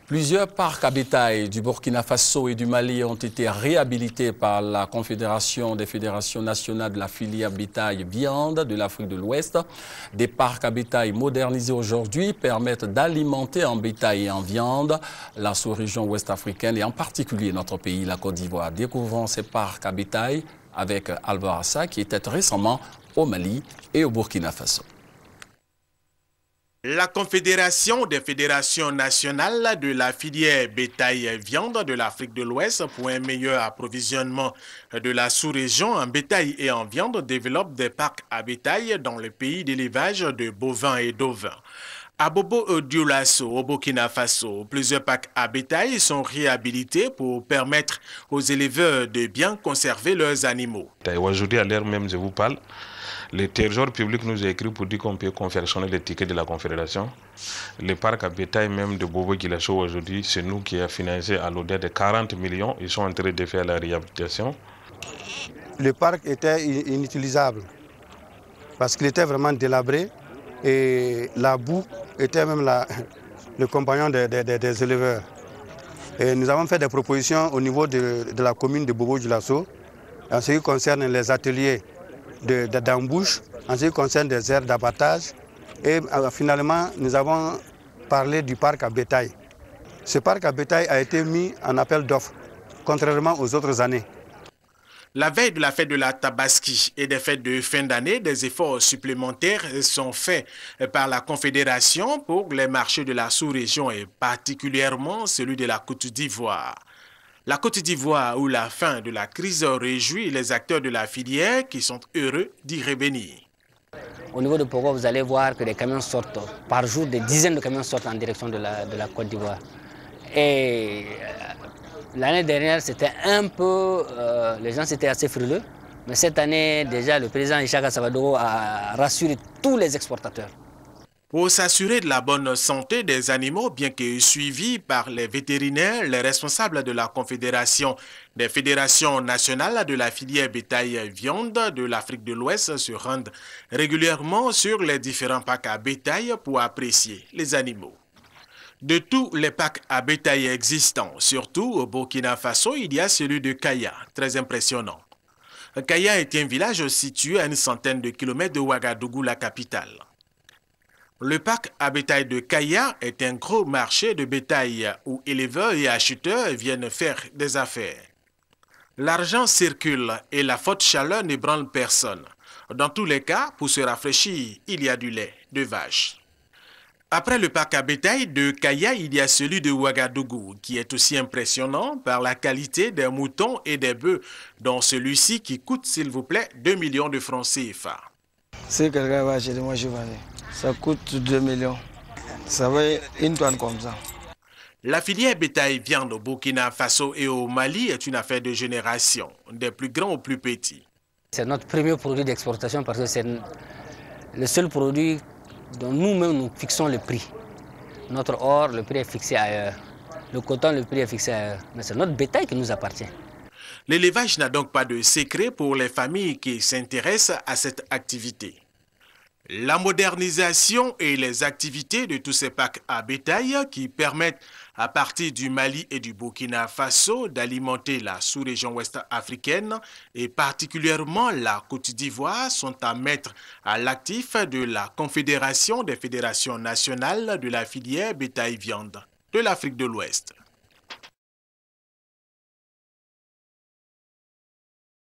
Plusieurs parcs à bétail du Burkina Faso et du Mali ont été réhabilités par la Confédération des fédérations nationales de la filière bétail-viande de l'Afrique de l'Ouest. Des parcs à bétail modernisés aujourd'hui permettent d'alimenter en bétail et en viande la sous-région ouest africaine et en particulier notre pays, la Côte d'Ivoire. Découvrons ces parcs à bétail avec Alvaro Assa qui était récemment au Mali et au Burkina Faso. La Confédération des fédérations nationales de la filière bétail-viande de l'Afrique de l'Ouest pour un meilleur approvisionnement de la sous-région en bétail et en viande développe des parcs à bétail dans le pays d'élevage de bovins et d'ovins. À Bobo-Dioulasso, au Burkina Faso, plusieurs parcs à bétail sont réhabilités pour permettre aux éleveurs de bien conserver leurs animaux. Aujourd'hui, à l'heure même, je vous parle, le trésor public nous a écrit pour dire qu'on peut confectionner les tickets de la Confédération. Le parc à bétail même de Bobo-Dioulasso aujourd'hui, c'est nous qui avons financé à l'auteur de 40 millions. Ils sont en train de faire la réhabilitation. Le parc était inutilisable parce qu'il était vraiment délabré et la boue était même le compagnon des éleveurs. Et nous avons fait des propositions au niveau de la commune de Bobo-Dioulasso en ce qui concerne les ateliers d'embouche, en ce qui concerne des aires d'abattage. Et finalement, nous avons parlé du parc à bétail. Ce parc à bétail a été mis en appel d'offres, contrairement aux autres années. La veille de la fête de la Tabaski et des fêtes de fin d'année, des efforts supplémentaires sont faits par la Confédération pour les marchés de la sous-région et particulièrement celui de la Côte d'Ivoire. La Côte d'Ivoire, où la fin de la crise réjouit les acteurs de la filière qui sont heureux d'y revenir. Au niveau de Pogo, vous allez voir que des camions sortent par jour, des dizaines de camions sortent en direction de la Côte d'Ivoire. Et l'année dernière, c'était un peu, les gens étaient assez frileux, mais cette année, déjà, le président Ishaka Savadoro a rassuré tous les exportateurs. Pour s'assurer de la bonne santé des animaux, bien que suivis par les vétérinaires, les responsables de la Confédération des fédérations nationales de la filière bétail-viande de l'Afrique de l'Ouest se rendent régulièrement sur les différents parcs à bétail pour apprécier les animaux. De tous les parcs à bétail existants, surtout au Burkina Faso, il y a celui de Kaya, très impressionnant. Kaya est un village situé à une centaine de kilomètres de Ouagadougou, la capitale. Le parc à bétail de Kaya est un gros marché de bétail où éleveurs et acheteurs viennent faire des affaires. L'argent circule et la forte chaleur n'ébranle personne. Dans tous les cas, pour se rafraîchir, il y a du lait de vache. Après le parc à bétail de Kaya, il y a celui de Ouagadougou, qui est aussi impressionnant par la qualité des moutons et des bœufs, dont celui-ci qui coûte, s'il vous plaît, 2 millions de francs CFA. Si quelqu'un va acheter, moi je vais aller. Ça coûte 2 millions. Ça va une tonne comme ça. La filière bétail-viande au Burkina Faso et au Mali est une affaire de génération, des plus grands aux plus petits. C'est notre premier produit d'exportation parce que c'est le seul produit dont nous-mêmes nous fixons le prix. Notre or, le prix est fixé ailleurs. Le coton, le prix est fixé ailleurs. Mais c'est notre bétail qui nous appartient. L'élevage n'a donc pas de secret pour les familles qui s'intéressent à cette activité. La modernisation et les activités de tous ces parcs à bétail qui permettent à partir du Mali et du Burkina Faso d'alimenter la sous-région ouest africaine et particulièrement la Côte d'Ivoire sont à mettre à l'actif de la Confédération des fédérations nationales de la filière bétail-viande de l'Afrique de l'Ouest.